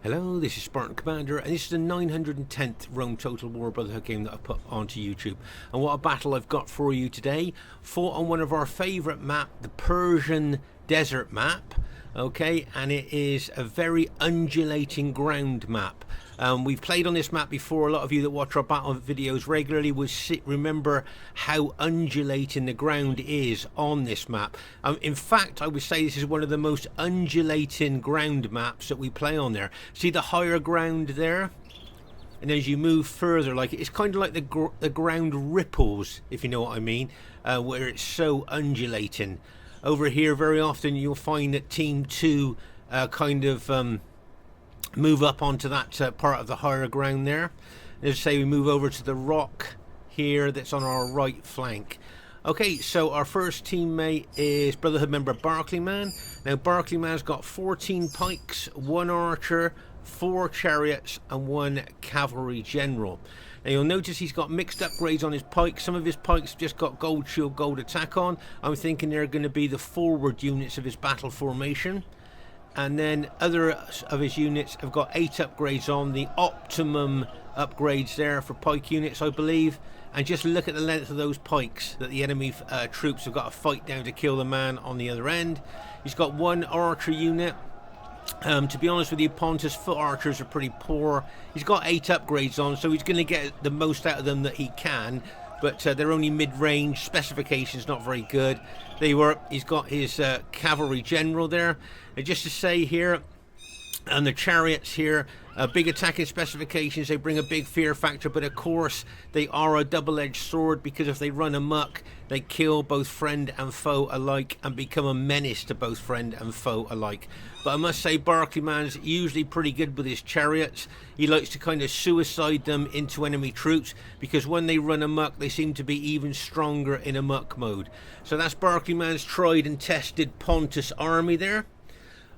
Hello, this is Spartan Commander, and this is the 910th Rome Total War Brotherhood game that I put onto YouTube. And what a battle I've got for you today. Fought on one of our favourite map, the Persian Desert map. Okay, and it is a very undulating ground map. We've played on this map before. A lot of you that watch our battle videos regularly will remember how undulating the ground is on this map. In fact, I would say this is one of the most undulating ground maps that we play on there. See the higher ground there? And as you move further, like it's kind of like the ground ripples, if you know what I mean, where it's so undulating. Over here, very often you'll find that Team 2 move up onto that part of the higher ground there. Let's say we move over to the rock here that's on our right flank. Okay, so our first teammate is Brotherhood member Barclayman. Now Barclayman's got 14 pikes, 1 archer, 4 chariots and 1 cavalry general. Now you'll notice he's got mixed upgrades on his pikes. Some of his pikes just got gold shield, gold attack on. I'm thinking they're going to be the forward units of his battle formation. And then other of his units have got 8 upgrades on, the optimum upgrades there for pike units, I believe. And just look at the length of those pikes that the enemy troops have got to fight down to kill the man on the other end. He's got 1 archer unit. To be honest with you, Pontus foot archers are pretty poor. He's got 8 upgrades on, so he's going to get the most out of them that he can. But they're only mid-range, specifications not very good. He's got his cavalry general there. And just to say here, and the chariots here, big attacking specifications, they bring a big fear factor, but of course they are a double-edged sword, because if they run amok, they kill both friend and foe alike and become a menace to both friend and foe alike. But I must say, Barclayman's usually pretty good with his chariots. He likes to kind of suicide them into enemy troops, because when they run amok, they seem to be even stronger in amok mode. So that's Barclayman's tried and tested Pontus army there.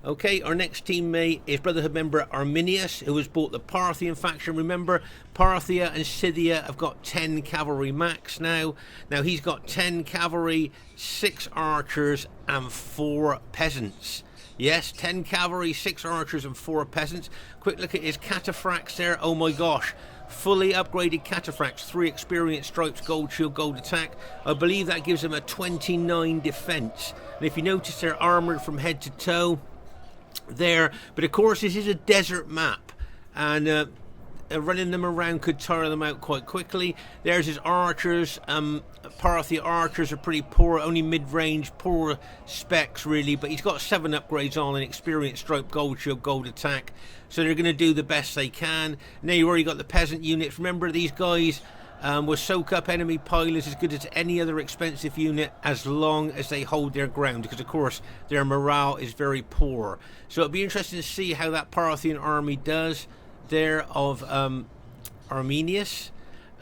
Okay, our next teammate is Brotherhood member Arminius, who has bought the Parthian faction. Remember, Parthia and Scythia have got 10 cavalry max now. Now he's got 10 cavalry, 6 archers and 4 peasants. Yes, 10 cavalry, 6 archers and 4 peasants. Quick look at his cataphracts there. Oh my gosh. Fully upgraded cataphracts, 3 experience stripes, gold shield, gold attack. I believe that gives him a 29 defense. And if you notice, they're armored from head to toe there. But of course, this is a desert map, and running them around could tire them out quite quickly. There's his archers. Parthia archers are pretty poor, only mid-range, poor specs really, but he's got 7 upgrades on, an experience stripe, gold shield, gold attack, so they're going to do the best they can. Now you've already got the peasant units. Remember, these guys will soak up enemy pilots as good as any other expensive unit, as long as they hold their ground, because of course their morale is very poor. So it'll be interesting to see how that Parthian army does there of Arminius.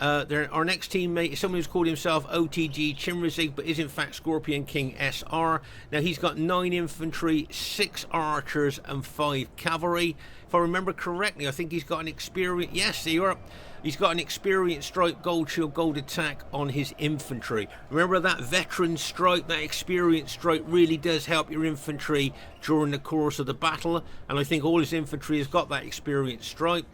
Our next teammate is someone who's called himself OTG Chimrazig, but is in fact Scorpion King SR. Now he's got 9 infantry, 6 archers and 5 cavalry. If I remember correctly, I think he's got an experience. Yes, there you are. He's got an experience stripe, gold shield, gold attack on his infantry. Remember, that veteran stripe, that experience stripe really does help your infantry during the course of the battle. And I think all his infantry has got that experience stripe.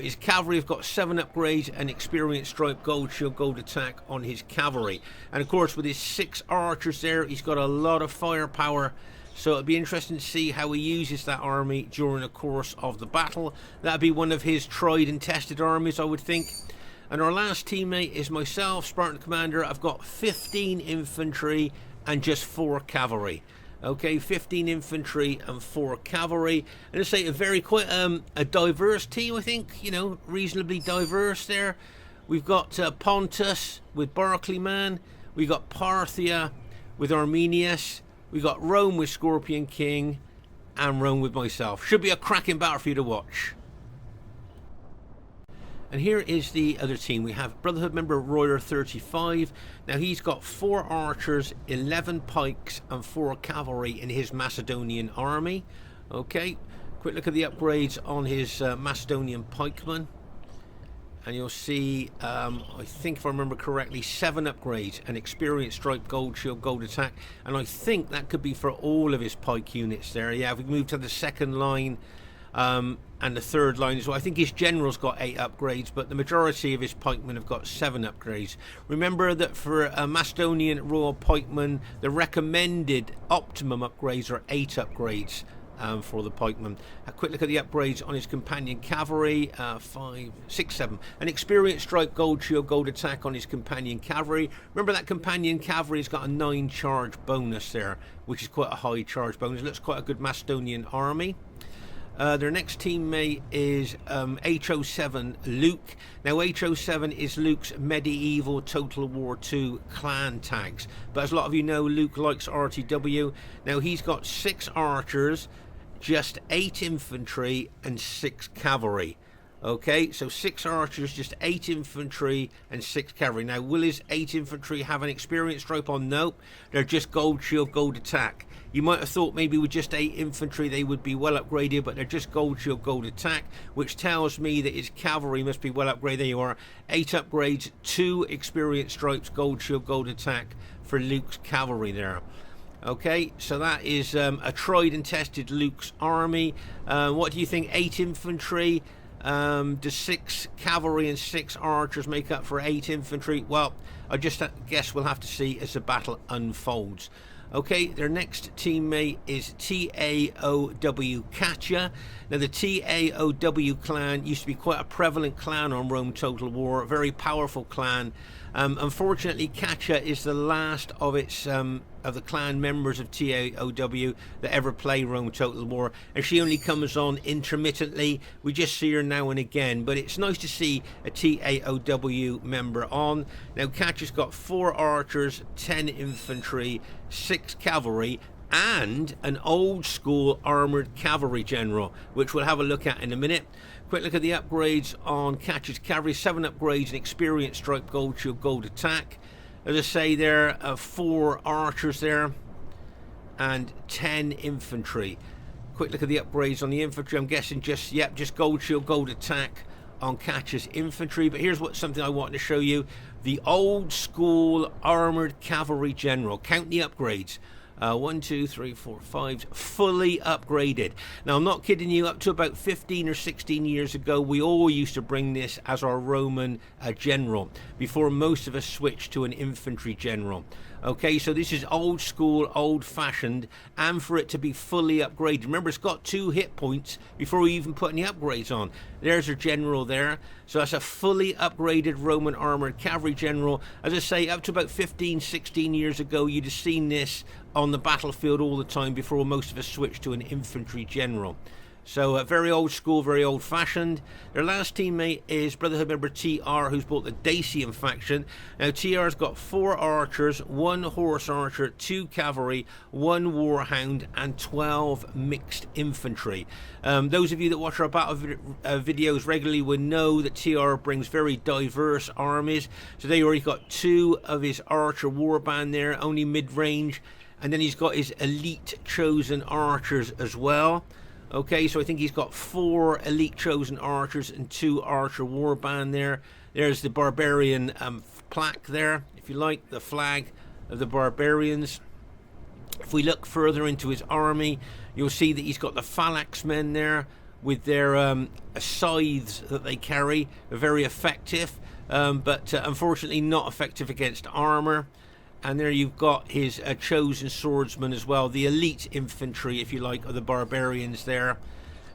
His cavalry have got 7 upgrades and experience stripe, gold shield, gold attack on his cavalry. And of course, with his 6 archers there, he's got a lot of firepower. So it'll be interesting to see how he uses that army during the course of the battle. That'll be one of his tried and tested armies, I would think. And our last teammate is myself, Spartan Commander. I've got 15 infantry and just 4 cavalry. Okay, 15 infantry and 4 cavalry. And let's say quite a diverse team, I think. You know, reasonably diverse there. We've got Pontus with Barclayman. We've got Parthia with Arminius. We got Rome with Scorpion King, and Rome with myself. Should be a cracking battle for you to watch. And here is the other team. We have Brotherhood member Royer 35. Now he's got 4 archers, 11 pikes and 4 cavalry in his Macedonian army. Okay, quick look at the upgrades on his Macedonian pikeman. And you'll see, I think if I remember correctly, 7 upgrades, an experience stripe, gold shield, gold attack. And I think that could be for all of his pike units there. Yeah, if we move to the second line And the third line as well. I think his general's got 8 upgrades, but the majority of his pikemen have got 7 upgrades. Remember that for a Macedonian Royal Pikeman, the recommended optimum upgrades are 8 upgrades for the pikeman. A quick look at the upgrades on his companion cavalry. 5, 6, 7. An experienced stripe, gold shield, gold attack on his companion cavalry. Remember that companion cavalry has got a 9 charge bonus there, which is quite a high charge bonus. Looks quite a good Macedonian army. Their next teammate is HO7 Luke. Now HO7 is Luke's medieval Total War II clan tags, but as a lot of you know, Luke likes RTW. Now he's got 6 archers, just 8 infantry and 6 cavalry. Okay, so 6 archers, just 8 infantry and 6 cavalry. Now will his 8 infantry have an experience stripe on? Nope, they're just gold shield, gold attack. You might have thought maybe with just 8 infantry they would be well upgraded, but they're just gold shield, gold attack, which tells me that his cavalry must be well upgraded. There you are, 8 upgrades, 2 experience stripes, gold shield, gold attack for Luke's cavalry there. Okay, so that is a tried and tested Luke's army. What do you think? 8 infantry, does 6 cavalry and 6 archers make up for 8 infantry? Well, I just guess we'll have to see as the battle unfolds. Okay, their next teammate is TAOW Katya. Now the TAOW clan used to be quite a prevalent clan on Rome Total War, a very powerful clan. Unfortunately, Katya is the last of its of the clan members of TAOW that ever play Rome Total War, and she only comes on intermittently. We just see her now and again, but it's nice to see a TAOW member on. Now Katya's got 4 archers, 10 infantry, 6 cavalry, and an old school armoured cavalry general, which we'll have a look at in a minute. Quick look at the upgrades on Katya's cavalry. 7 upgrades, an experienced stripe, gold shield, gold attack. As I say, there are 4 archers there and 10 infantry. Quick look at the upgrades on the infantry. I'm guessing just gold shield, gold attack on Katya's infantry. But here's something I want to show you: the old school armoured cavalry general. Count the upgrades. 1, 2, 3, 4, 5, fully upgraded. Now I'm not kidding you, up to about 15 or 16 years ago we all used to bring this as our Roman general, before most of us switched to an infantry general. Okay, so this is old school, old fashioned, and for it to be fully upgraded. Remember, it's got 2 hit points before we even put any upgrades on. There's our general there. So that's a fully upgraded Roman armoured cavalry general. As I say, up to about 15, 16 years ago, you'd have seen this on the battlefield all the time before most of us switched to an infantry general. So very old school, very old fashioned. Their last teammate is Brotherhood member TR, who's bought the Dacian faction. Now TR's got 4 archers, 1 horse archer, 2 cavalry, 1 warhound, and 12 mixed infantry. Those of you that watch our battle videos regularly will know that TR brings very diverse armies. So they already got 2 of his archer warband there, only mid-range, and then he's got his elite chosen archers as well. Okay, so I think he's got 4 elite chosen archers and 2 archer warband there. There's the barbarian plaque there, if you like, the flag of the barbarians. If we look further into his army, you'll see that he's got the phalanx men there with their scythes that they carry. They're very effective, but unfortunately not effective against armor. And there you've got his chosen swordsman as well, the elite infantry, if you like, of the barbarians there.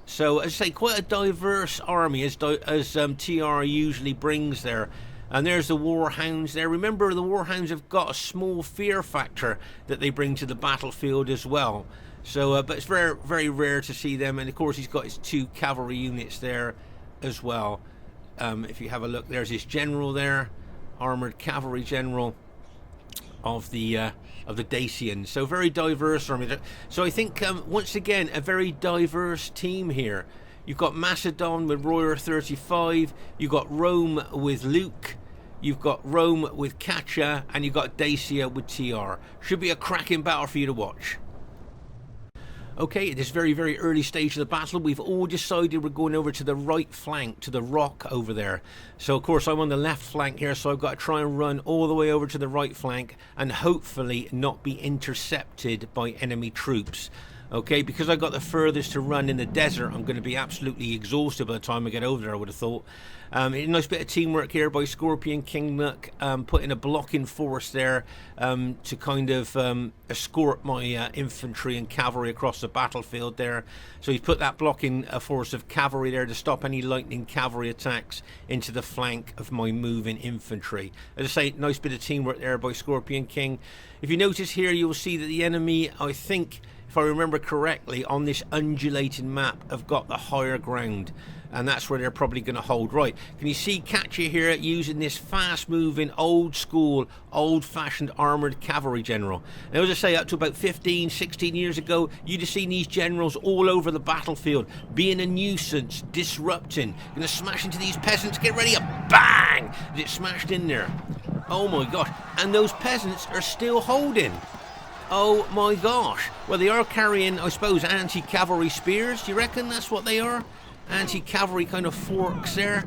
So, as I say, quite a diverse army, as TR usually brings there. And there's the warhounds there. Remember, the warhounds have got a small fear factor that they bring to the battlefield as well. So, but it's very, very rare to see them. And of course, he's got his 2 cavalry units there as well. If you have a look, there's his general there, armoured cavalry general of the Dacians. So very diverse army. So I think once again a very diverse team here. You've got Macedon with Royer 35, you've got Rome with Luke, you've got Rome with Katya, and you've got Dacia with TR. Should be a cracking battle for you to watch. Okay, at this very, very early stage of the battle, we've all decided we're going over to the right flank, to the rock over there. So, of course, I'm on the left flank here, so I've got to try and run all the way over to the right flank and hopefully not be intercepted by enemy troops. Okay, because I got the furthest to run in the desert, I'm going to be absolutely exhausted by the time I get over there, I would have thought. A nice bit of teamwork here by Scorpion King Nook, putting a blocking force there to kind of escort my infantry and cavalry across the battlefield there. So he's put that blocking force of cavalry there to stop any lightning cavalry attacks into the flank of my moving infantry. As I say, nice bit of teamwork there by Scorpion King. If you notice here, you'll see that the enemy, I think, if I remember correctly, on this undulating map have got the higher ground, and that's where they're probably going to hold. Right, can you see Katya here using this fast moving old school old fashioned armoured cavalry general? Now, as I say, up to about 15-16 years ago, you'd have seen these generals all over the battlefield being a nuisance, disrupting, gonna smash into these peasants. Get ready, a bang, it smashed in there. Oh my gosh, and those peasants are still holding. Oh my gosh. Well, they are carrying, I suppose, anti-cavalry spears. Do you reckon that's what they are? Anti-cavalry kind of forks there.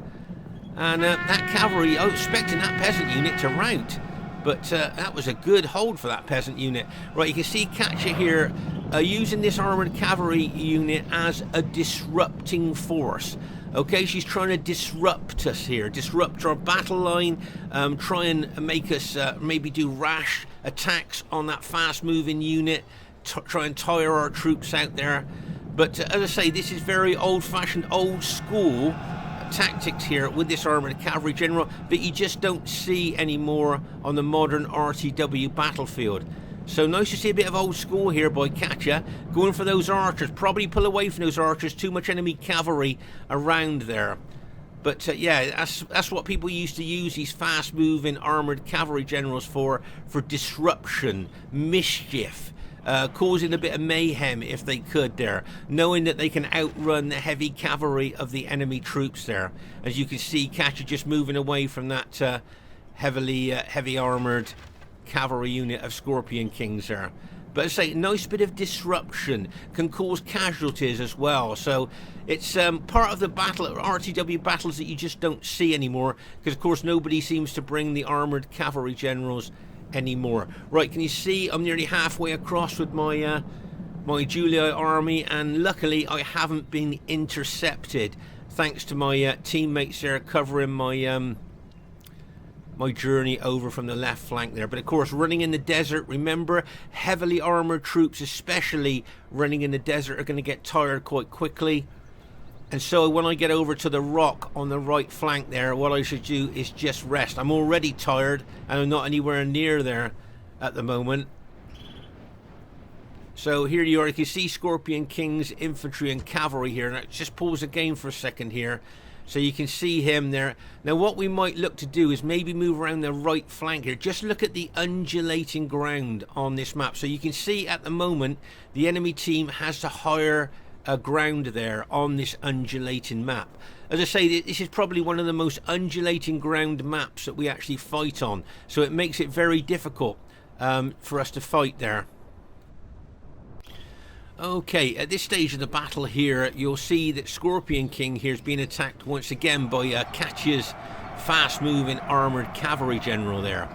And that cavalry, I was expecting that peasant unit to rout. But that was a good hold for that peasant unit. Right, you can see Katya here using this armoured cavalry unit as a disrupting force. Okay, she's trying to disrupt us here, disrupt our battle line, try and make us maybe do rash attacks on that fast-moving unit, try and tire our troops out there. But as I say, this is very old-fashioned, old-school tactics here with this armoured cavalry general that you just don't see anymore on the modern RTW battlefield. So nice to see a bit of old school here by Katya, going for those archers. Probably pull away from those archers, too much enemy cavalry around there. But yeah, that's what people used to use these fast-moving armoured cavalry generals for disruption, mischief, causing a bit of mayhem if they could there, knowing that they can outrun the heavy cavalry of the enemy troops there. As you can see, Katya just moving away from that heavy armoured cavalry unit of Scorpion Kings there. But I say, nice bit of disruption, can cause casualties as well. So it's part of the battle, RTW battles, that you just don't see anymore, because of course nobody seems to bring the armoured cavalry generals anymore. Right, can you see I'm nearly halfway across with my my Julia army, and luckily I haven't been intercepted thanks to my teammates there covering my my journey over from the left flank there. But of course, running in the desert, remember, heavily armoured troops, especially running in the desert, are going to get tired quite quickly. And so when I get over to the rock on the right flank there, what I should do is just rest. I'm already tired, and I'm not anywhere near there at the moment. So here you are, you can see Scorpion King's infantry and cavalry here. Now just pause the game for a second here, so you can see him there. Now what we might look to do is maybe move around the right flank here. Just look at the undulating ground on this map. So you can see at the moment the enemy team has the higher ground there on this undulating map. As I say, this is probably one of the most undulating ground maps that we actually fight on. So it makes it very difficult for us to fight there. Okay, at this stage of the battle here, you'll see that Scorpion King here is being attacked once again by Katya's fast-moving armoured cavalry general there.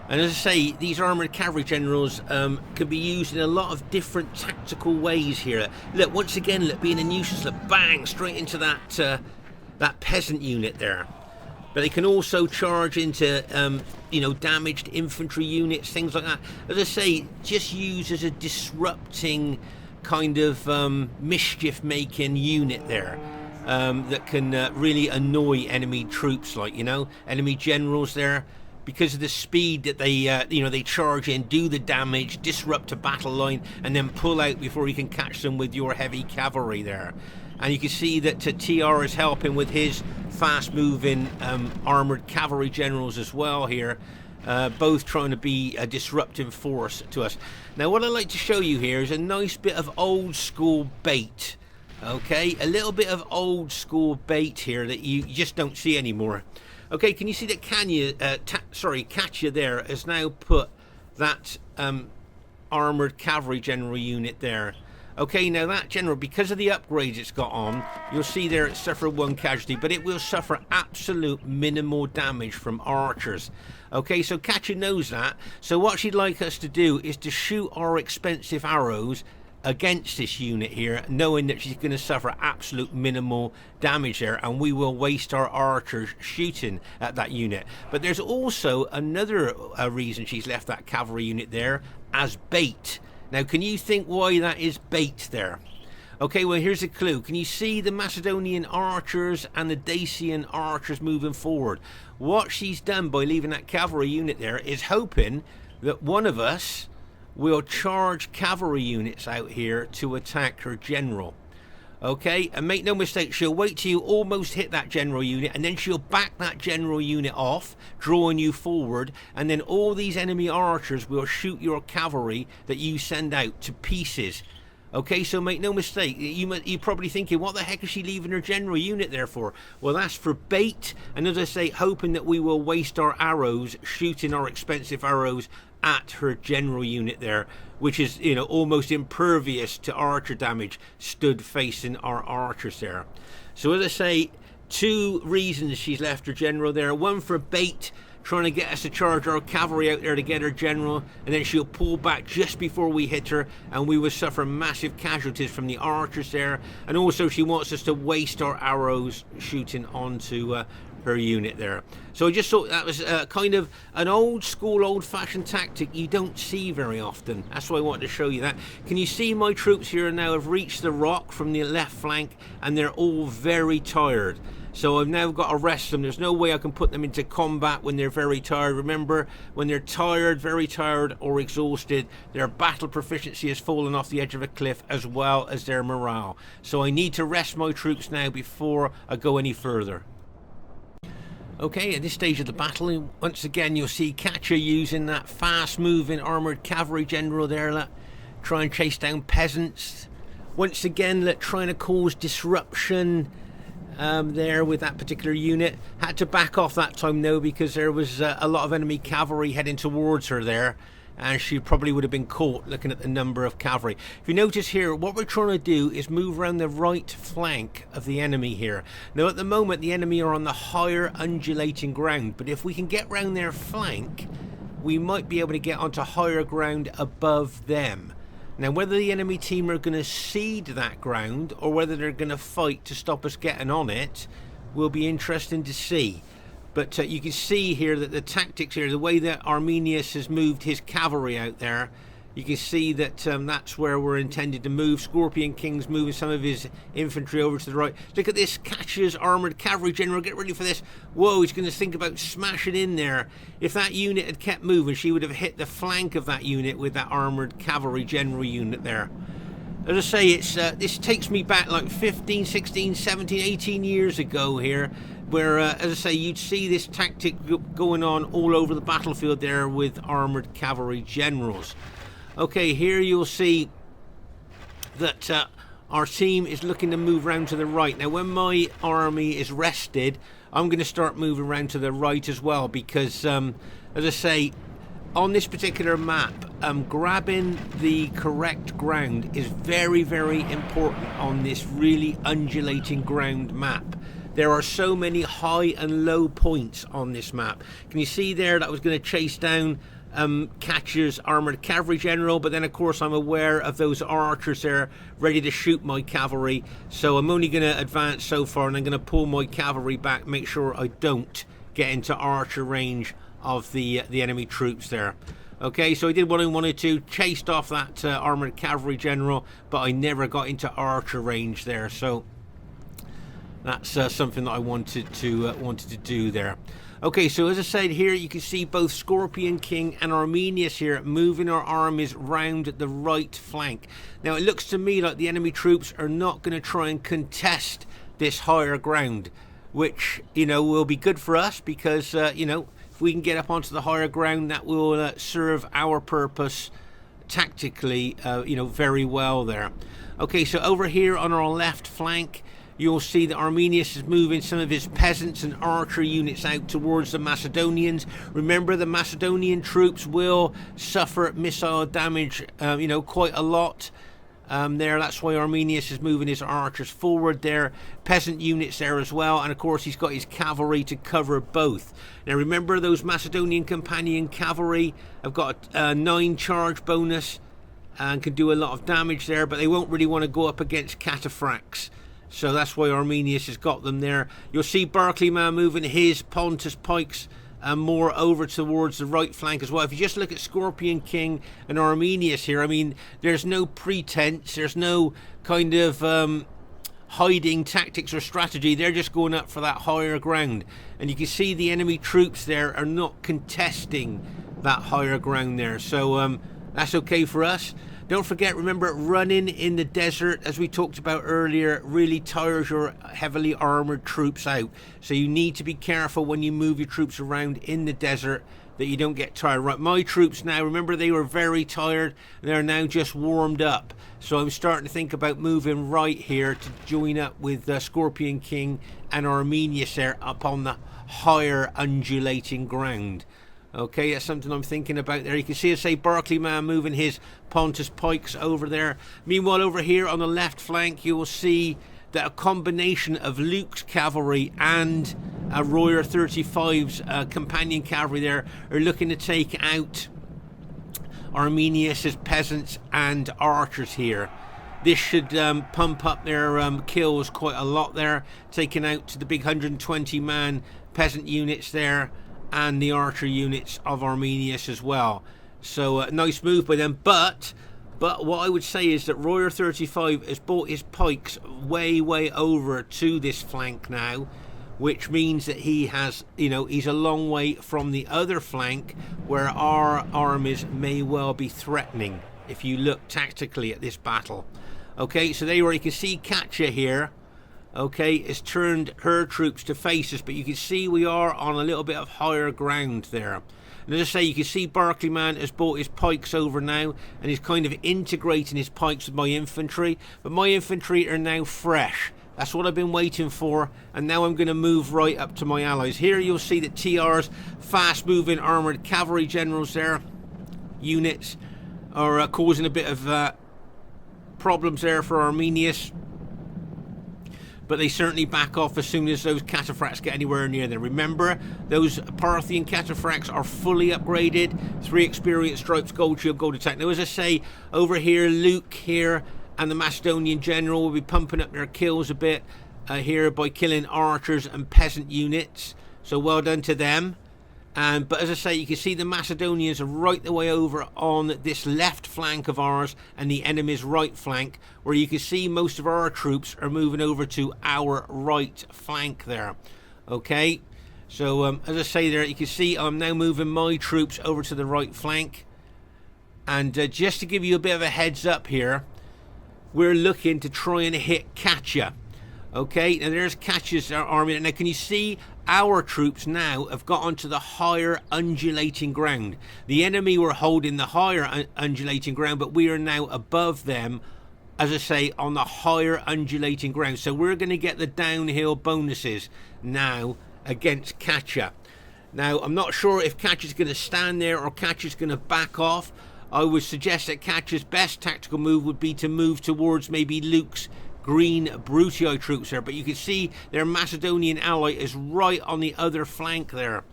And as I say, these armoured cavalry generals can be used in a lot of different tactical ways here. Look, once again, look, being a nuisance, look, bang, straight into that that peasant unit there. But they can also charge into, you know, damaged infantry units, things like that. As I say, just used as a disrupting kind of mischief-making unit there that can really annoy enemy troops, like, you know, enemy generals there, because of the speed that they, you know, they charge in, do the damage, disrupt a battle line, and then pull out before you can catch them with your heavy cavalry there. And you can see that TR is helping with his fast-moving armoured cavalry generals as well here. Both trying to be a disruptive force to us. Now what I'd like to show you here is a nice bit of old school bait. Okay, a little bit of old school bait here that you just don't see anymore. Okay, can you see that Katya there has now put that armoured cavalry general unit there. Okay, now that general, because of the upgrades it's got on, you'll see there it suffered 1 casualty, but it will suffer absolute minimal damage from archers. Okay, so Katya knows that. So what she'd like us to do is to shoot our expensive arrows against this unit here, knowing that she's going to suffer absolute minimal damage there, and we will waste our archers shooting at that unit. But there's also another reason she's left that cavalry unit there as bait. Now, can you think why that is bait there? Okay, well, here's a clue. Can you see the Macedonian archers and the Dacian archers moving forward? What she's done by leaving that cavalry unit there is hoping that one of us will charge cavalry units out here to attack her general. Okay, and make no mistake, she'll wait till you almost hit that general unit, and then she'll back that general unit off, drawing you forward, and then all these enemy archers will shoot your cavalry that you send out to pieces. Okay, so make no mistake, you're probably thinking, what the heck is she leaving her general unit there for? Well, that's for bait, and as I say, hoping that we will waste our arrows, shooting our expensive arrows at her general unit there, which is, you know, almost impervious to archer damage, stood facing our archers there. So as I say, two reasons she's left her general there. One for bait, trying to get us to charge our cavalry out there to get her general, and then she'll pull back just before we hit her, and we will suffer massive casualties from the archers there. And also she wants us to waste our arrows shooting onto her unit there. So I just thought that was kind of an old school, old-fashioned tactic you don't see very often. That's why I wanted to show you that. Can you see my troops here now have reached the rock from the left flank, and they're all very tired. So I've now got to rest them. There's no way I can put them into combat when they're very tired. Remember, when they're tired, very tired or exhausted, their battle proficiency has fallen off the edge of a cliff, as well as their morale. So I need to rest my troops now before I go any further. Okay, at this stage of the battle, once again you'll see Katya using that fast-moving armoured cavalry general there, try and chase down peasants. Once again, trying to cause disruption there with that particular unit. Had to back off that time though, because there was a lot of enemy cavalry heading towards her there, and she probably would have been caught looking at the number of cavalry. If you notice here, what we're trying to do is move around the right flank of the enemy here. Now at the moment the enemy are on the higher undulating ground, but if we can get round their flank, we might be able to get onto higher ground above them. Now whether the enemy team are going to cede that ground or whether they're going to fight to stop us getting on it will be interesting to see. But you can see here that the tactics here, the way that Arminius has moved his cavalry out there, you can see that that's where we're intended to move. Scorpion King's moving some of his infantry over to the right. Look at this, Katya's armoured cavalry general. Get ready for this. Whoa, he's going to think about smashing in there. If that unit had kept moving, she would have hit the flank of that unit with that armoured cavalry general unit there. As I say, it's this takes me back like 15, 16, 17, 18 years ago here, where, as I say, you'd see this tactic going on all over the battlefield there with armoured cavalry generals. Okay, here you'll see that our team is looking to move around to the right. Now, when my army is rested, I'm going to start moving around to the right as well, because, as I say, on this particular map, grabbing the correct ground is very, very important on this really undulating ground map. There are so many high and low points on this map. Can you see there that I was going to chase down Katya's armoured cavalry general, but then of course I'm aware of those archers there ready to shoot my cavalry, so I'm only going to advance so far, and I'm going to pull my cavalry back, make sure I don't get into archer range of the enemy troops there. Okay, so I did what I wanted to, chased off that armoured cavalry general, but I never got into archer range there, so that's something that I wanted to do there. Okay, so as I said here, you can see both Scorpion King and Arminius here moving our armies round the right flank. Now it looks to me like the enemy troops are not going to try and contest this higher ground, which, you know, will be good for us, because you know, if we can get up onto the higher ground, that will serve our purpose tactically, you know, very well there. Okay, so over here on our left flank, you'll see that Arminius is moving some of his peasants and archer units out towards the Macedonians. Remember, the Macedonian troops will suffer missile damage, you know, quite a lot there. That's why Arminius is moving his archers forward there. Peasant units there as well, and of course he's got his cavalry to cover both. Now remember, those Macedonian companion cavalry have got a 9 charge bonus. and can do a lot of damage there, but they won't really want to go up against cataphracts. So that's why Arminius has got them there. You'll see Barclayman moving his Pontus pikes more over towards the right flank as well. If you just look at Scorpion King and Arminius here, I mean, there's no pretense, there's no kind of hiding tactics or strategy. They're just going up for that higher ground, and you can see the enemy troops there are not contesting that higher ground there, so that's okay for us. Don't forget, remember, running in the desert, as we talked about earlier, really tires your heavily armored troops out. So you need to be careful when you move your troops around in the desert that you don't get tired. Right, my troops now, remember, they were very tired. They're now just warmed up. So I'm starting to think about moving right here to join up with Scorpion King and Arminius there up on the higher undulating ground. Okay, that's something I'm thinking about there. You can see, say, Barclayman moving his Pontus pikes over there. Meanwhile, over here on the left flank, you will see that a combination of Luke's cavalry and Royer 35's companion cavalry there are looking to take out Arminius's peasants and archers here. This should pump up their kills quite a lot there, taking out to the big 120-man peasant units there, and the archer units of Arminius as well. So nice move by them, but what I would say is that Royer 35 has brought his pikes way over to this flank now, which means that he has, you know, he's a long way from the other flank where our armies may well be threatening if you look tactically at this battle. Okay, so there you are. You can see Katya here, okay, has turned her troops to face us, but you can see we are on a little bit of higher ground there. And as I say, you can see Barclayman has brought his pikes over now, and he's kind of integrating his pikes with my infantry, but my infantry are now fresh. That's what I've been waiting for, and now I'm going to move right up to my allies. Here you'll see that TR's fast-moving armoured cavalry generals there, units, are causing a bit of problems there for Arminius. But they certainly back off as soon as those cataphracts get anywhere near them. Remember, those Parthian cataphracts are fully upgraded. 3 experience stripes, gold shield, gold attack. Now, as I say, over here, Luke here and the Macedonian general will be pumping up their kills a bit here by killing archers and peasant units. So well done to them. But as I say, you can see the Macedonians are right the way over on this left flank of ours and the enemy's right flank, where you can see most of our troops are moving over to our right flank there. Okay, so as I say there, you can see I'm now moving my troops over to the right flank. And just to give you a bit of a heads up here, we're looking to try and hit Katya. Okay, now there's Katya's army. Now can you see our troops now have got onto the higher undulating ground? The enemy were holding the higher undulating ground, but we are now above them, as I say, on the higher undulating ground. So we're going to get the downhill bonuses now against Katya. Now I'm not sure if Katya's going to stand there or Katya's going to back off. I would suggest that Katya's best tactical move would be to move towards maybe Luke's green Brutii troops there, but you can see their Macedonian ally is right on the other flank there,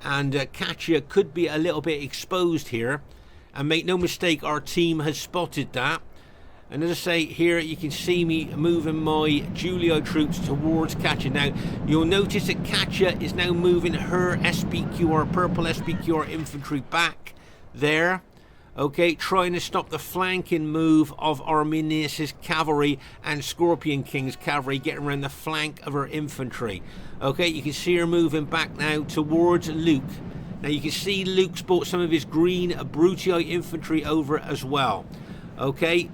and Katya could be a little bit exposed here, and make no mistake, our team has spotted that. And as I say, here you can see me moving my Julio troops towards Katya. Now you'll notice that Katya is now moving her SPQR, purple SPQR infantry back there. Okay, trying to stop the flanking move of Arminius' cavalry and Scorpion King's cavalry getting around the flank of her infantry. Okay, you can see her moving back now towards Luke. Now you can see Luke's brought some of his green Brutii infantry over as well. Okay,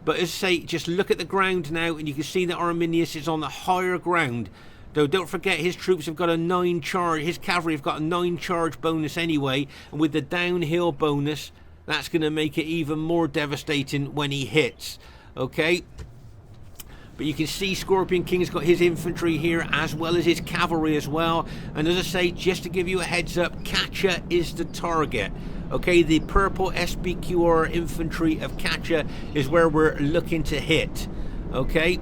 but as I say, just look at the ground now and you can see that Arminius is on the higher ground. Though don't forget, his troops have got a 9 charge, his cavalry have got a 9 charge bonus anyway, and with the downhill bonus, that's going to make it even more devastating when he hits. Okay, but you can see Scorpion King's got his infantry here as well as his cavalry as well. And as I say, just to give you a heads up, Katya is the target. Okay, the purple SPQR infantry of Katya is where we're looking to hit. Okay,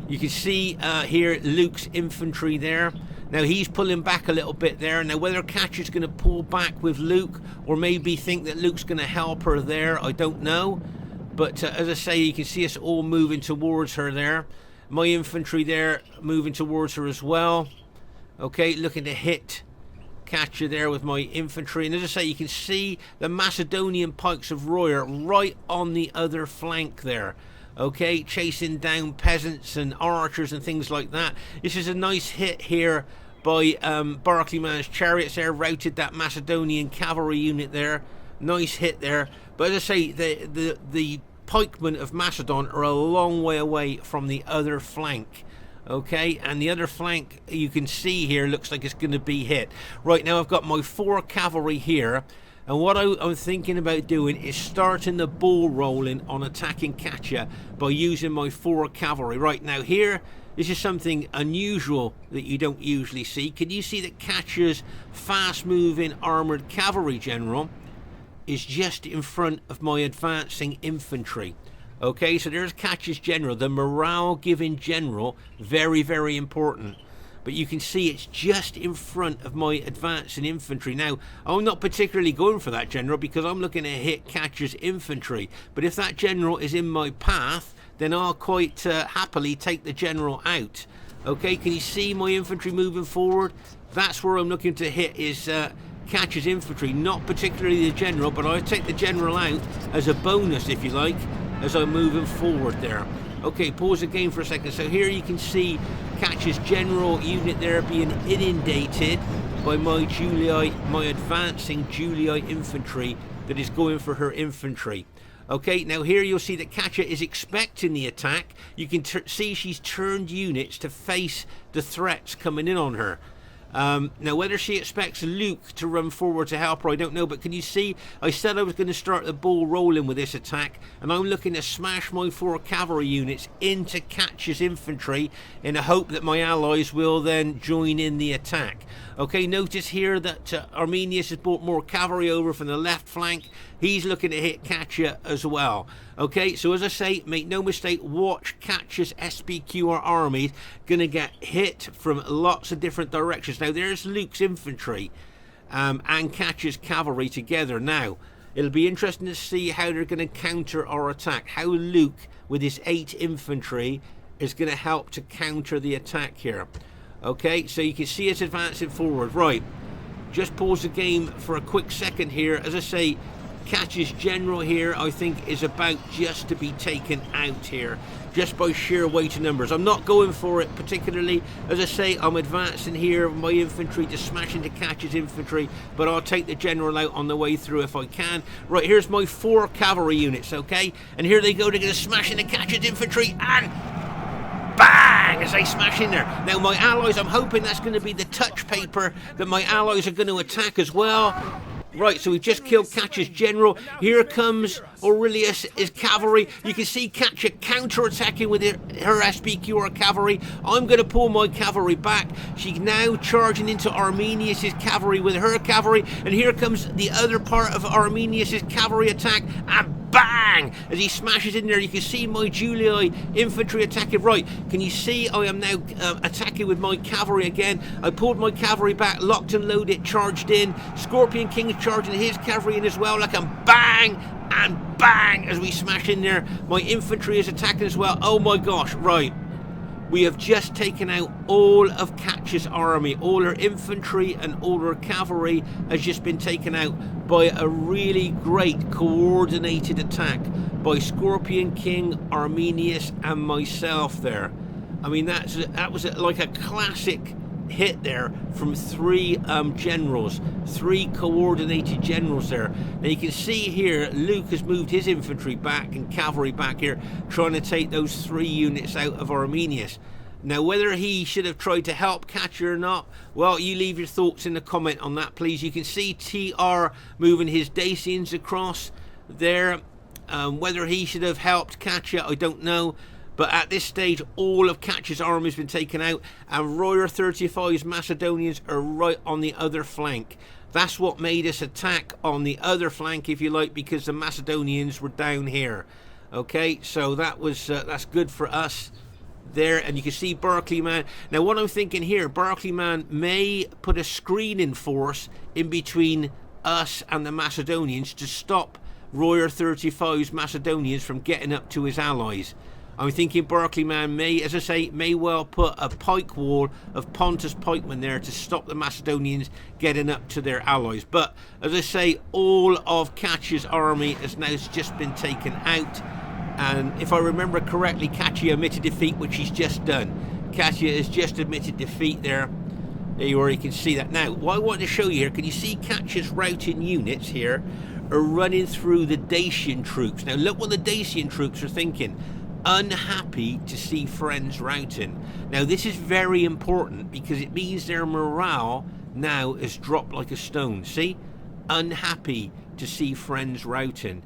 you can see here Luke's infantry there. Now he's pulling back a little bit there. Now whether Katya's going to pull back with Luke or maybe think that Luke's going to help her there, I don't know. But as I say, you can see us all moving towards her there. My infantry there moving towards her as well. Okay, looking to hit Katya there with my infantry. And as I say, you can see the Macedonian pikes of Royer right on the other flank there. Okay, chasing down peasants and archers and things like that. This is a nice hit here by Barclayman's chariots there, routed that Macedonian cavalry unit there. Nice hit there. But as I say, the pikemen of Macedon are a long way away from the other flank. Okay, and the other flank you can see here looks like it's going to be hit. Right, now I've got my 4 cavalry here, and what I'm thinking about doing is starting the ball rolling on attacking Katya by using my 4 cavalry. Right, now here, this is something unusual that you don't usually see. Can you see that Katya's fast-moving armoured cavalry general is just in front of my advancing infantry? Okay, so there's Katya's general, the morale-giving general, very, very important. But you can see it's just in front of my advancing infantry. Now, I'm not particularly going for that general because I'm looking to hit Katya's infantry. But if that general is in my path, then I'll quite happily take the general out. Okay, can you see my infantry moving forward? That's where I'm looking to hit is Katya's infantry, not particularly the general, but I'll take the general out as a bonus, if you like, as I'm moving forward there. Okay, pause the game for a second. So here you can see Katya's general unit there being inundated by my advancing Julii infantry that is going for her infantry. Okay, now here you'll see that Katya is expecting the attack. You can see she's turned units to face the threats coming in on her. Now, whether she expects Luke to run forward to help her, I don't know. But can you see, I said I was going to start the ball rolling with this attack, and I'm looking to smash my 4 cavalry units into Katya's infantry in a hope that my allies will then join in the attack. Okay, notice here that Arminius has brought more cavalry over from the left flank. He's looking to hit Katya as well. Okay, so as I say, make no mistake, watch Katya's SPQR armies going to get hit from lots of different directions. Now, there's Luke's infantry and Katya's cavalry together. Now, it'll be interesting to see how they're going to counter our attack. How Luke, with his 8 infantry, is going to help to counter the attack here. Okay, so you can see us advancing forward. Right, just pause the game for a quick second here. As I say, Katya's general here, I think, is about just to be taken out here, just by sheer weight of numbers. I'm not going for it particularly. As I say, I'm advancing here, my infantry to smash into Katya's infantry, but I'll take the general out on the way through if I can. Right, here's my 4 cavalry units, okay? And here they go, they're going to smash into Katya's infantry, and bang, as they smash in there. Now, my allies, I'm hoping that's going to be the touch paper that my allies are going to attack as well. Right, so we've just killed Katya's general. Here comes Aurelius' cavalry. You can see Katya counter-attacking with her SPQR cavalry. I'm going to pull my cavalry back. She's now charging into Arminius' cavalry with her cavalry. And here comes the other part of Arminius' cavalry attack. And bang! As he smashes in there, you can see my Julii infantry attacking. Right, can you see I am now attacking with my cavalry again? I pulled my cavalry back, locked and loaded, charged in. Scorpion King is charging his cavalry in as well, like a bang and bang as we smash in there. My infantry is attacking as well. Oh my gosh, right. We have just taken out all of Katya's army. All her infantry and all her cavalry has just been taken out by a really great coordinated attack by Scorpion King, Arminius and myself there. I mean, that was like a classic hit there from 3 generals, 3 coordinated generals there. Now you can see here Luke has moved his infantry back and cavalry back here, trying to take those 3 units out of Arminius. Now, whether he should have tried to help Katya or not, well, you leave your thoughts in the comment on that, please. You can see TR moving his Dacians across there. Whether he should have helped Katya, I don't know. But at this stage, all of Katya's army has been taken out, and Royer 35's Macedonians are right on the other flank. That's what made us attack on the other flank, if you like, because the Macedonians were down here. Okay, so that was that's good for us there, and you can see Barclayman. Now, what I'm thinking here, Barclayman may put a screening force in between us and the Macedonians to stop Royer 35's Macedonians from getting up to his allies. I'm thinking Barclayman may, as I say, may well put a pike wall of Pontus pikemen there to stop the Macedonians getting up to their allies. But, as I say, all of Katya's army has now just been taken out. And if I remember correctly, Katya admitted defeat, which he's just done. Katya has just admitted defeat there. There you are, you can see that. Now, what I want to show you here, can you see Katya's routing units here are running through the Dacian troops. Now, look what the Dacian troops are thinking. Unhappy to see friends routing. Now this is very important because it means their morale now has dropped like a stone. See? Unhappy to see friends routing.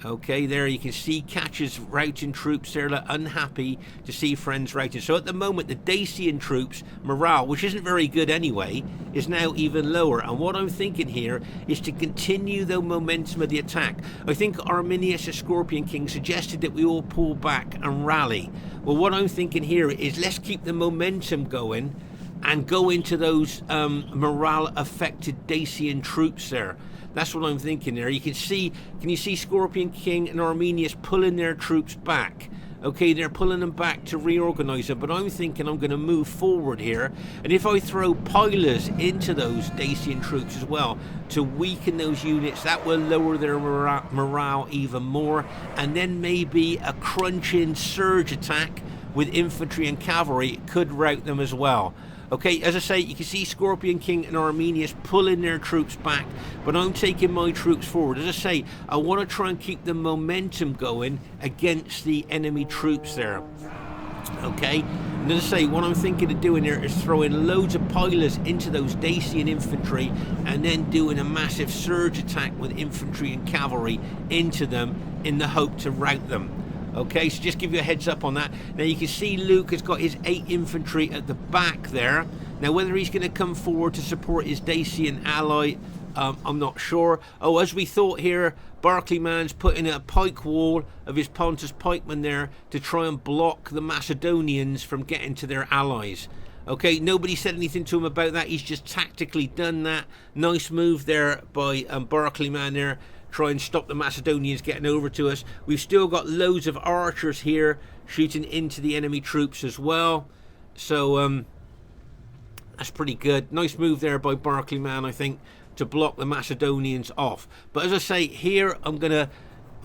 Okay, there you can see Katya's routing troops there, like, unhappy to see friends routing. So at the moment the Dacian troops morale, which isn't very good anyway, is now even lower. And what I'm thinking here is to continue the momentum of the attack. I think Arminius, the Scorpion King, suggested that we all pull back and rally. Well, what I'm thinking here is let's keep the momentum going and go into those morale affected Dacian troops there. That's what I'm thinking there. You can you see Scorpion King and Arminius pulling their troops back? Okay, they're pulling them back to reorganize them, but I'm thinking I'm going to move forward here. And if I throw pilers into those Dacian troops as well to weaken those units, that will lower their morale even more. And then maybe a crunching surge attack with infantry and cavalry could rout them as well. Okay, as I say, you can see Scorpion King and Arminius pulling their troops back, but I'm taking my troops forward. As I say, I want to try and keep the momentum going against the enemy troops there. Okay, and as I say, what I'm thinking of doing here is throwing loads of pilers into those Dacian infantry and then doing a massive surge attack with infantry and cavalry into them in the hope to rout them. Okay, so just give you a heads up on that. Now you can see Luke has got his 8 infantry at the back there. Now whether he's going to come forward to support his Dacian ally, I'm not sure. Oh, as we thought here, Barclayman's putting a pike wall of his Pontus pikemen there to try and block the Macedonians from getting to their allies. Okay, nobody said anything to him about that. He's just tactically done that. Nice move there by Barclayman there. Try and stop the Macedonians getting over to us. We've still got loads of archers here shooting into the enemy troops as well. So that's pretty good. Nice move there by Barclayman, I think, to block the Macedonians off. But as I say, here I'm going to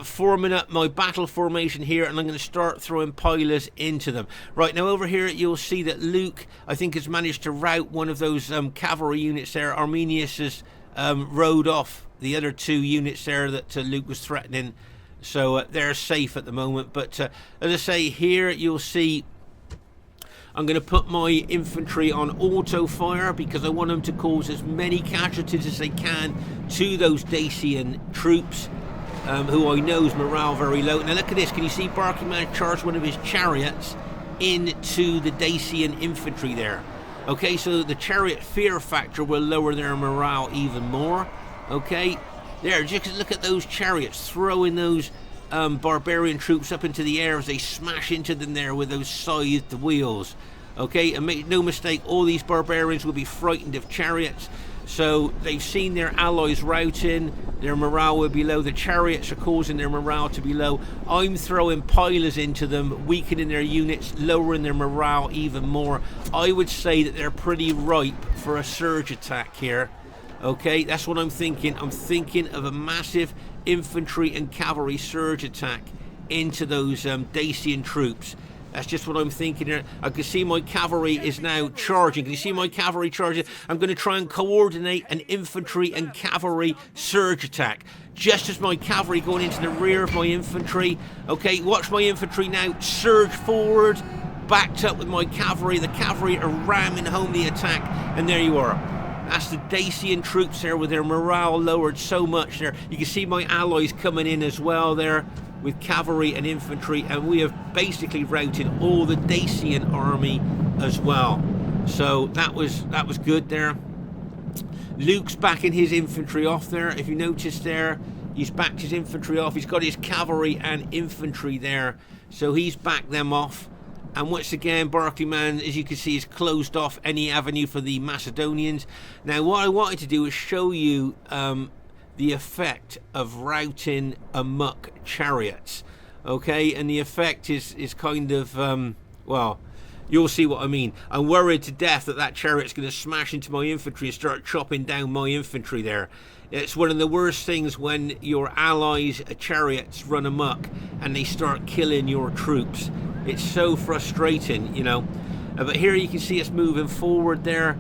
forming up my battle formation here, and I'm going to start throwing pilers into them. Right, now over here you'll see that Luke, I think, has managed to rout one of those cavalry units there. Arminius has rode off the other 2 units there that Luke was threatening, so they're safe at the moment. But as I say, here you'll see I'm going to put my infantry on auto fire because I want them to cause as many casualties as they can to those Dacian troops, who I know is morale very low. Now look at this, can you see Barclayman charge one of his chariots into the Dacian infantry there? Okay, so the chariot fear factor will lower their morale even more. Okay, there, just look at those chariots throwing those barbarian troops up into the air as they smash into them there with those scythed wheels. Okay, and make no mistake, all these barbarians will be frightened of chariots. So they've seen their allies routing, their morale will be low. The chariots are causing their morale to be low. I'm throwing pilers into them, weakening their units, lowering their morale even more. I would say that they're pretty ripe for a surge attack here. Okay, that's what I'm thinking. I'm thinking of a massive infantry and cavalry surge attack into those Dacian troops. That's just what I'm thinking here. I can see my cavalry is now charging. Can you see my cavalry charging? I'm going to try and coordinate an infantry and cavalry surge attack. Just as my cavalry going into the rear of my infantry. Okay, watch my infantry now surge forward, backed up with my cavalry. The cavalry are ramming home the attack, and there you are. That's the Dacian troops there with their morale lowered so much there. You can see my allies coming in as well there with cavalry and infantry, and we have basically routed all the Dacian army as well. So that was good there. Luke's backing his infantry off there. If you notice there, he's backed his infantry off. He's got his cavalry and infantry there, so he's backed them off. And once again, Barclayman, as you can see, has closed off any avenue for the Macedonians. Now, what I wanted to do is show you the effect of routing AMOK chariots. Okay, and the effect is kind of, well, you'll see what I mean. I'm worried to death that that chariot's going to smash into my infantry and start chopping down my infantry there. It's one of the worst things when your allies' chariots run amok and they start killing your troops. It's so frustrating, you know. But here you can see us moving forward there.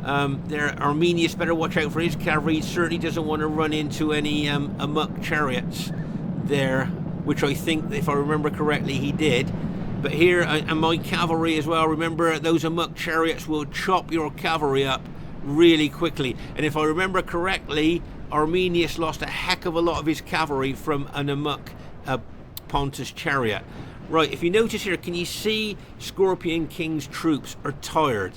Arminius better watch out for his cavalry. He certainly doesn't want to run into any AMOK chariots there, which I think, if I remember correctly, he did. But here, and my cavalry as well, remember those AMOK chariots will chop your cavalry up really quickly. And if I remember correctly, Arminius lost a heck of a lot of his cavalry from an AMOK Pontus chariot. Right, if you notice here, can you see Scorpion King's troops are tired?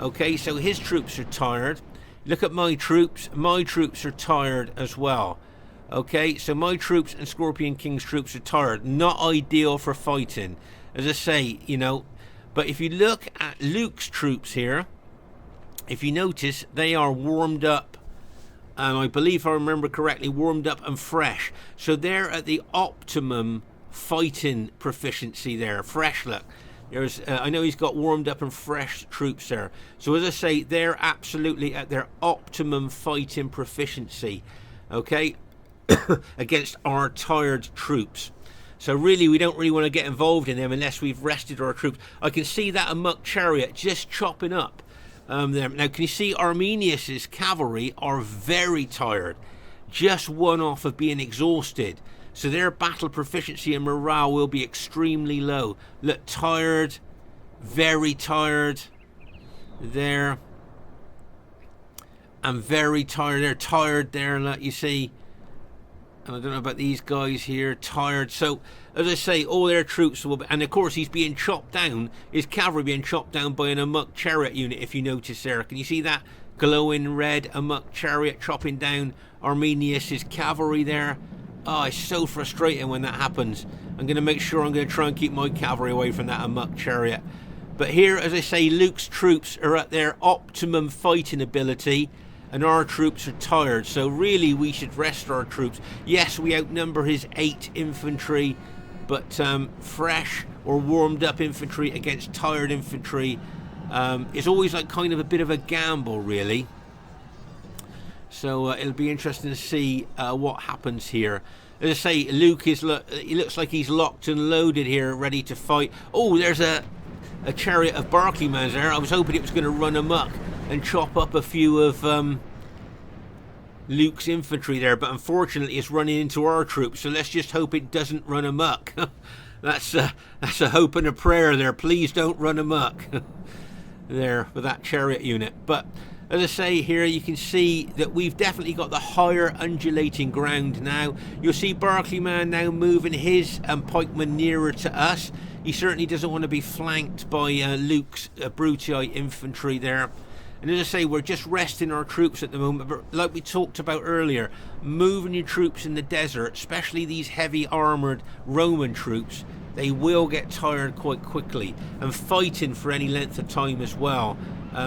Okay, so his troops are tired. Look at my troops are tired as well. Okay, so my troops and Scorpion King's troops are tired. Not ideal for fighting, as I say, you know. But if you look at Luke's troops here, if you notice, they are warmed up, and I believe, if I remember correctly, warmed up and fresh. So they're at the optimum fighting proficiency there. Fresh, look. There's, I know he's got warmed up and fresh troops there. So as I say, they're absolutely at their optimum fighting proficiency. Okay, against our tired troops. So really, we don't really want to get involved in them unless we've rested our troops. I can see that AMOK chariot just chopping up there. Now, can you see Arminius's cavalry are very tired, just one off of being exhausted. So their battle proficiency and morale will be extremely low. Look, tired, very tired there, and very tired. They're tired there, look, you see. And I don't know about these guys here, tired. So, as I say, all their troops will be, and of course he's being chopped down, his cavalry being chopped down by an AMOK chariot unit, if you notice there. Can you see that glowing red AMOK chariot chopping down Arminius' cavalry there? Oh, it's so frustrating when that happens. I'm going to make sure I'm going to try and keep my cavalry away from that AMOK chariot. But here, as I say, Luke's troops are at their optimum fighting ability, and our troops are tired. So really, we should rest our troops. Yes, we outnumber his 8 infantry, but fresh or warmed up infantry against tired infantry is always like kind of a bit of a gamble, really. So it'll be interesting to see what happens here. As I say, Luke is he looks like he's locked and loaded here, ready to fight. Oh, there's a chariot of Barclayman's there. I was hoping it was going to run amok and chop up a few of Luke's infantry there, but unfortunately it's running into our troops. So let's just hope it doesn't run amok. That's a hope and a prayer there. Please don't run amok there with that chariot unit. But as I say here, you can see that we've definitely got the higher undulating ground now. You'll see Barclayman now moving his pikemen nearer to us. He certainly doesn't want to be flanked by Luke's Brutii infantry there. And as I say, we're just resting our troops at the moment. But like we talked about earlier, moving your troops in the desert, especially these heavy armoured Roman troops, they will get tired quite quickly. And fighting for any length of time as well,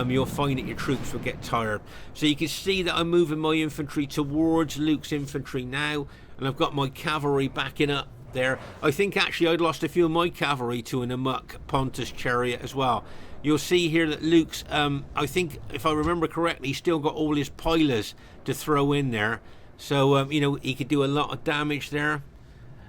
you'll find that your troops will get tired. So you can see that I'm moving my infantry towards Luke's infantry now, and I've got my cavalry backing up there. I think actually I'd lost a few of my cavalry to an AMOK Pontus chariot as well. You'll see here that Luke's, I think if I remember correctly, he's still got all his pilers to throw in there. So, you know, he could do a lot of damage there.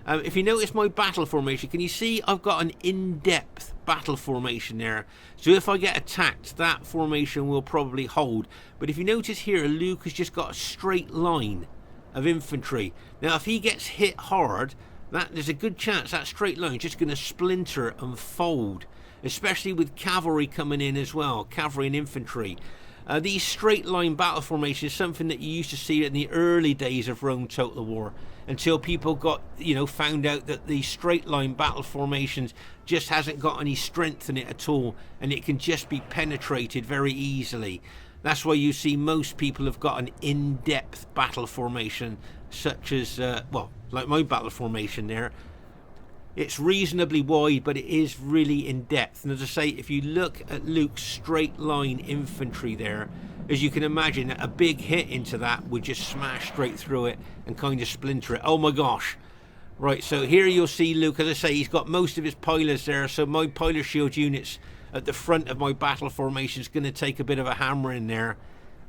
If you notice my battle formation, can you see I've got an in-depth battle formation there? So if I get attacked, that formation will probably hold. But if you notice here, Luke has just got a straight line of infantry. Now, if he gets hit hard, there's a good chance that straight line is just going to splinter and fold, especially with cavalry coming in as well, cavalry and infantry. These straight line battle formations is something that you used to see in the early days of Rome Total War, until people got, you know, found out that the straight line battle formations just hasn't got any strength in it at all, and it can just be penetrated very easily. That's why you see most people have got an in-depth battle formation, such as, well, like my battle formation there. It's reasonably wide, but it is really in depth. And as I say, if you look at Luke's straight line infantry there, as you can imagine, a big hit into that would just smash straight through it and kind of splinter it. Oh my gosh. Right, so here you'll see Luke, as I say, he's got most of his pilers there, so my piler shield units at the front of my battle formation is going to take a bit of a hammering there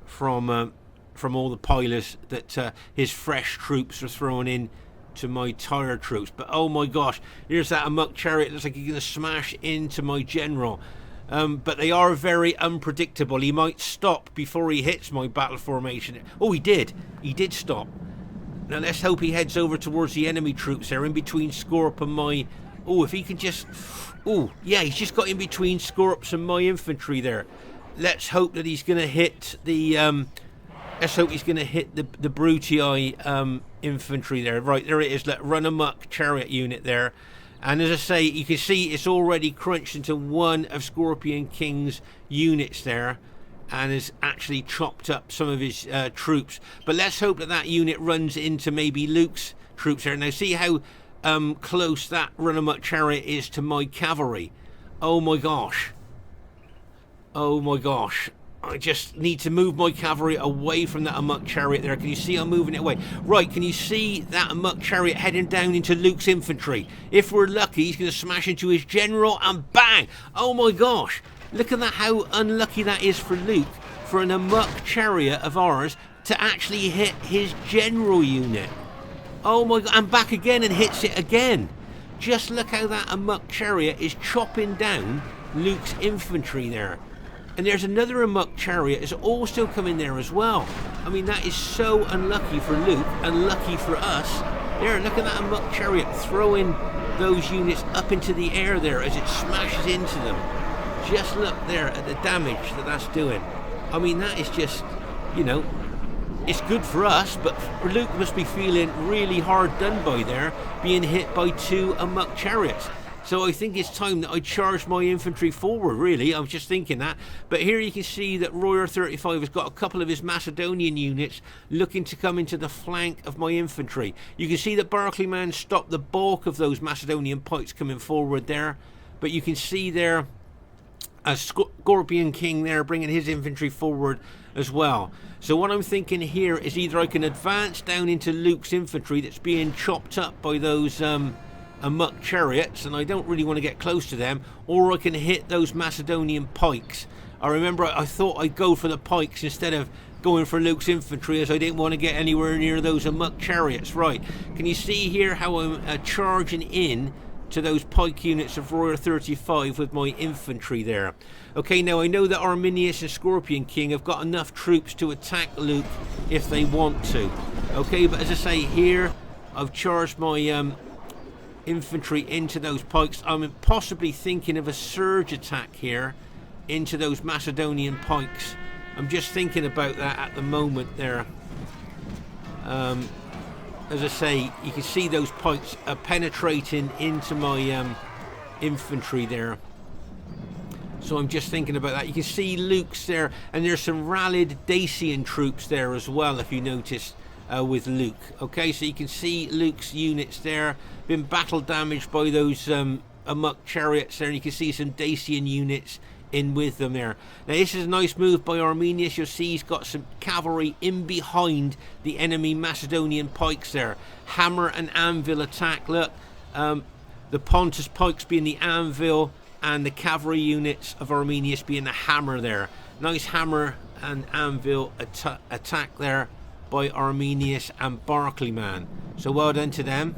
from all the pilers that his fresh troops are throwing in to my tired troops. But oh my gosh, here's that AMOK chariot. Looks like he's going to smash into my general. But they are very unpredictable. He might stop before he hits my battle formation. Oh, he did. He did stop. Now let's hope he heads over towards the enemy troops there, in between Scorp and my... Oh, if he can just... Oh, yeah, he's just got in between Scorps and my infantry there. Let's hope that he's going to hit the... Let's hope he's going to hit the Brutii infantry there. Right, there it is. That run amok chariot unit there. And as I say, you can see it's already crunched into one of Scorpion King's units there, and has actually chopped up some of his troops. But let's hope that that unit runs into maybe Luke's troops there. Now see how close that run amok chariot is to my cavalry. Oh my gosh. Oh my gosh. I just need to move my cavalry away from that AMOK chariot there. Can you see I'm moving it away? Right, can you see that AMOK chariot heading down into Luke's infantry? If we're lucky, he's going to smash into his general and bang! Oh my gosh! Look at that, how unlucky that is for Luke, for an AMOK chariot of ours to actually hit his general unit. Oh my god, and back again and hits it again. Just look how that AMOK chariot is chopping down Luke's infantry there. And there's another AMOK chariot is also coming there as well. I mean, that is so unlucky for Luke, unlucky for us. There, look at that AMOK chariot throwing those units up into the air there as it smashes into them. Just look there at the damage that that's doing. I mean, that is just, you know, it's good for us, but Luke must be feeling really hard done by there, being hit by two AMOK chariots. So I think it's time that I charge my infantry forward, really. I was just thinking that. But here you can see that Royer 35 has got a couple of his Macedonian units looking to come into the flank of my infantry. You can see that Barclayman stopped the bulk of those Macedonian pikes coming forward there. But you can see there a Scorpion King there bringing his infantry forward as well. So what I'm thinking here is either I can advance down into Luke's infantry that's being chopped up by those... AMOK chariots, and I don't really want to get close to them, or I can hit those Macedonian pikes. I remember I thought I'd go for the pikes instead of going for Luke's infantry, as I didn't want to get anywhere near those AMOK chariots. Right, can you see here how I'm charging in to those pike units of Royer 35 with my infantry there? Okay, now I know that Arminius and Scorpion King have got enough troops to attack Luke if they want to. Okay, but as I say here, I've charged my infantry into those pikes. I'm possibly thinking of a surge attack here into those Macedonian pikes. I'm just thinking about that at the moment there. As I say, you can see those pikes are penetrating into my infantry there. So I'm just thinking about that. You can see Luke's there, and there's some rallied Dacian troops there as well, if you notice. With Luke. Okay, so you can see Luke's units there, been battle damaged by those AMOK chariots there, and you can see some Dacian units in with them there. Now this is a nice move by Arminius. You'll see he's got some cavalry in behind the enemy Macedonian pikes there. Hammer and anvil attack. Look, the Pontus pikes being the anvil and the cavalry units of Arminius being the hammer there. Nice hammer and anvil attack there by Arminius and Barclayman. So well done to them.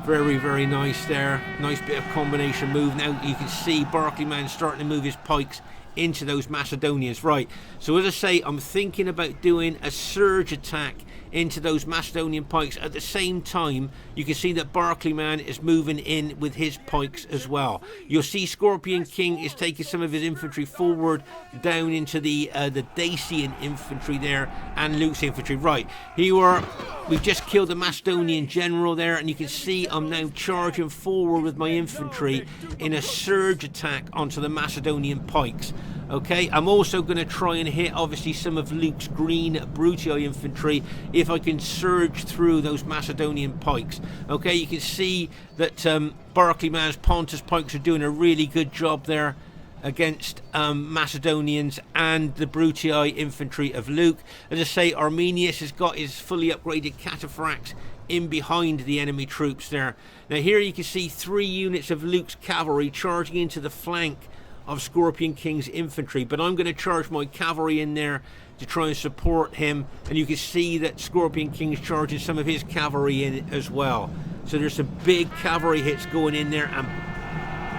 Very, very nice there. Nice bit of combination move. Now you can see Barclayman starting to move his pikes into those Macedonians. Right, so as I say, I'm thinking about doing a surge attack into those Macedonian pikes. At the same time, you can see that Barclayman is moving in with his pikes as well. You'll see Scorpion King is taking some of his infantry forward down into the Dacian infantry there and Luke's infantry. Right, we've just killed the Macedonian general there, and you can see I'm now charging forward with my infantry in a surge attack onto the Macedonian pikes. Okay, I'm also going to try and hit obviously some of Luke's green Brutii infantry if I can surge through those Macedonian pikes. Okay, you can see that Barclayman's Pontus pikes are doing a really good job there against Macedonians and the Brutii infantry of Luke. As I say, Arminius has got his fully upgraded cataphracts in behind the enemy troops there. Now here you can see 3 units of Luke's cavalry charging into the flank of Scorpion King's infantry, but I'm going to charge my cavalry in there to try and support him, and you can see that Scorpion King is charging some of his cavalry in as well. So there's some big cavalry hits going in there, and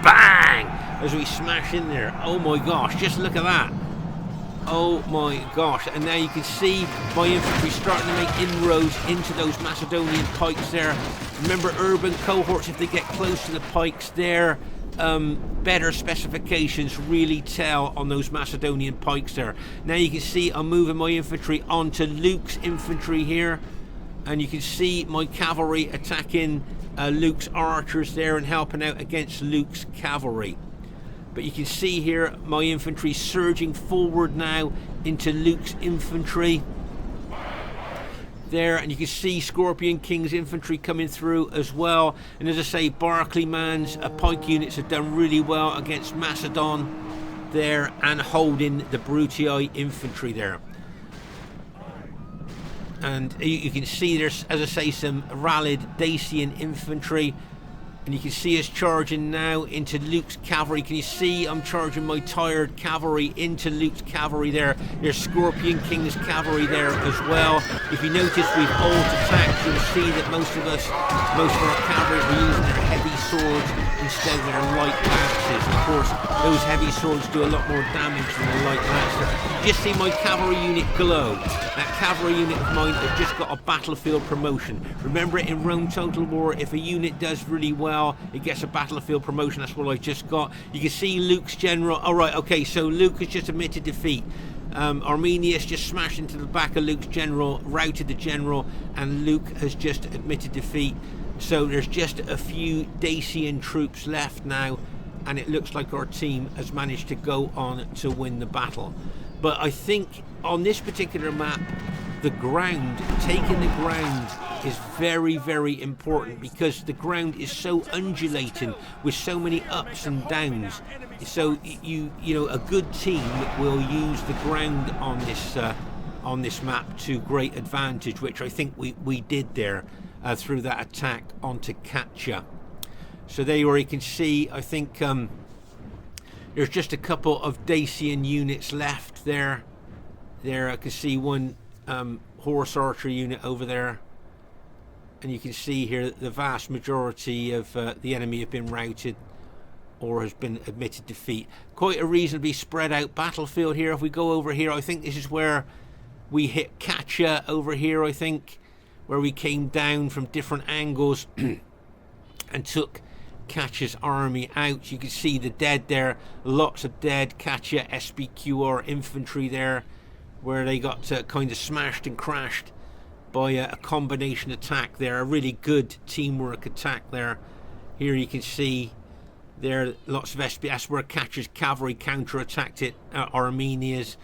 bang, as we smash in there. Oh my gosh, just look at that. Oh my gosh. And now you can see my infantry starting to make inroads into those Macedonian pikes there. Remember, urban cohorts, if they get close to the pikes there, better specifications really tell on those Macedonian pikes there. Now you can see I'm moving my infantry onto Luke's infantry here, and you can see my cavalry attacking Luke's archers there and helping out against Luke's cavalry. But you can see here my infantry surging forward now into Luke's infantry there, and you can see Scorpion King's infantry coming through as well. And as I say, Barclayman's pike units have done really well against Macedon there and holding the Brutii infantry there. And you can see there's, as I say, some rallied Dacian infantry. And you can see us charging now into Luke's cavalry. Can you see I'm charging my tired cavalry into Luke's cavalry there? There's Scorpion King's cavalry there as well. If you notice, we've alt attacked. You'll see that most of our cavalry are using their heavy swords instead of their light lances. Of course, those heavy swords do a lot more damage than the light lancer. You just see my cavalry unit glow. That cavalry unit of mine has just got a battlefield promotion. Remember, in Rome Total War, if a unit does really well, it gets a battlefield promotion. That's what I just got. You can see Luke's general. All right, okay, so Luke has just admitted defeat. Arminius just smashed into the back of Luke's general, routed the general, and Luke has just admitted defeat. So there's just a few Dacian troops left now, and it looks like our team has managed to go on to win the battle. But I think on this particular map, the ground, taking the ground, is very, very important, because the ground is so undulating with so many ups and downs. So you know, a good team will use the ground on this map to great advantage, which I think we did there through that attack onto Katya. So there you can see, I think there's just a couple of Dacian units left there. There I can see one horse archer unit over there, and you can see here that the vast majority of the enemy have been routed or has been admitted defeat. Quite a reasonably spread out battlefield here. If we go over here, I think this is where we hit Katya over here, I think, where we came down from different angles and took Katya's army out. You can see the dead there, lots of dead Katya SBQR infantry there, where they got kind of smashed and crashed by a combination attack there, a really good teamwork attack there. Here you can see there lots of SBS where Katya's cavalry counter-attacked it, Arminia's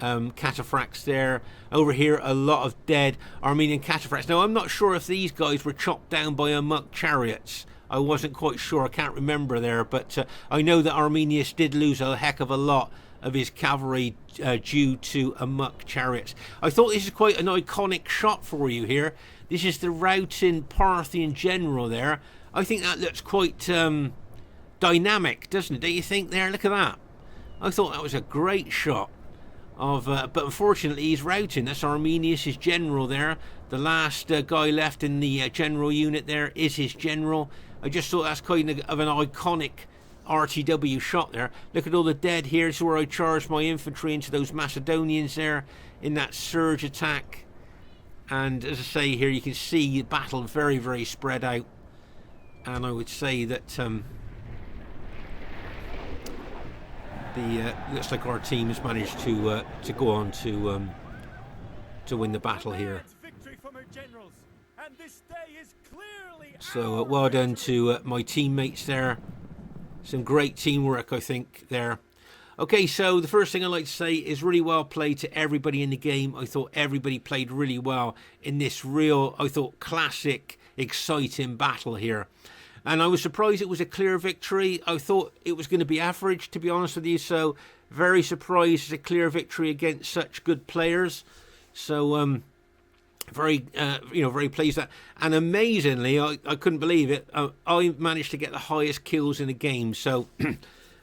cataphracts there. Over here a lot of dead Armenian cataphracts. Now I'm not sure if these guys were chopped down by AMOK chariots. I wasn't quite sure, I can't remember there, but I know that Arminius did lose a heck of a lot of his cavalry due to AMOK chariots. I thought this is quite an iconic shot for you here. This is the routing Parthian general there. I think that looks quite dynamic, doesn't it? Don't you think there? Look at that. I thought that was a great shot of, but unfortunately he's routing. That's Arminius' general there. The last guy left in the general unit there is his general. I just thought that's kind of an iconic RTW shot there. Look at all the dead here. This is where I charged my infantry into those Macedonians there in that surge attack. And as I say here, you can see the battle very, very spread out. And I would say that looks like our team has managed to go on to win the battle here. So well done to my teammates there. Some great teamwork, I think, there. Okay, so the first thing I'd like to say is really well played to everybody in the game. I thought everybody played really well in this real, I thought, classic, exciting battle here. And I was surprised it was a clear victory. I thought it was going to be average, to be honest with you. So very surprised it's a clear victory against such good players. So very very pleased that. And amazingly, I couldn't believe it. I managed to get the highest kills in a game. So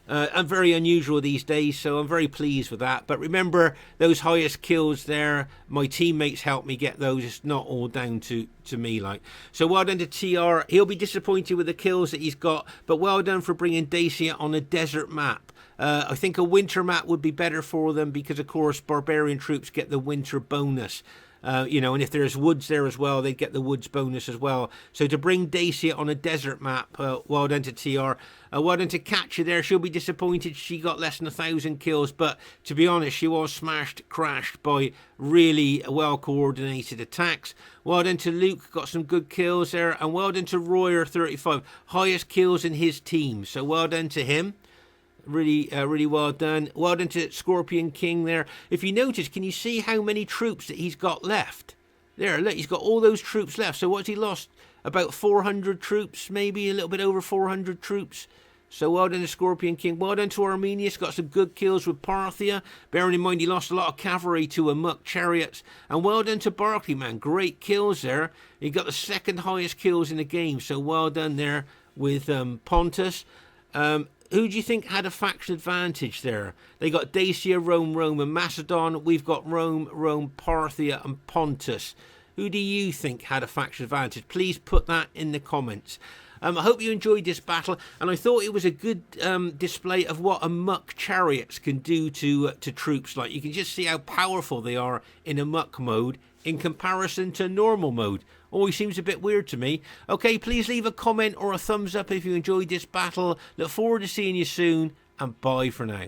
I'm very unusual these days, so I'm very pleased with that. But remember, those highest kills there, my teammates helped me get those. It's not all down to me. So well done to TR. He'll be disappointed with the kills that he's got, but well done for bringing Dacia on a desert map. I think a winter map would be better for them because, of course, barbarian troops get the winter bonus. And if there's woods there as well, they'd get the woods bonus as well. So to bring Dacia on a desert map, well done to TR. Well done to Katya there. She'll be disappointed she got less than 1,000 kills, but to be honest, she was crashed by really well coordinated attacks. Well done to Luke, got some good kills there, and well done to Royer 35, highest kills in his team. So well done to him. Really well done. Well done to Scorpion King there. If you notice, can you see how many troops that he's got left? There, look, he's got all those troops left. So what's he lost? About 400 troops, maybe a little bit over 400 troops. So well done to Scorpion King. Well done to Arminius. Got some good kills with Parthia. Bearing in mind he lost a lot of cavalry to AMOK chariots. And well done to Barclayman. Great kills there. He got the second highest kills in the game. So well done there with Pontus. Who do you think had a faction advantage there? They got Dacia, Rome, and Macedon. We've got Rome, Parthia, and Pontus. Who do you think had a faction advantage? Please put that in the comments. I hope you enjoyed this battle, and I thought it was a good display of what AMOK chariots can do to troops. You can just see how powerful they are in AMOK mode in comparison to normal mode. Always seems a bit weird to me. Okay, please leave a comment or a thumbs up if you enjoyed this battle. Look forward to seeing you soon, and bye for now.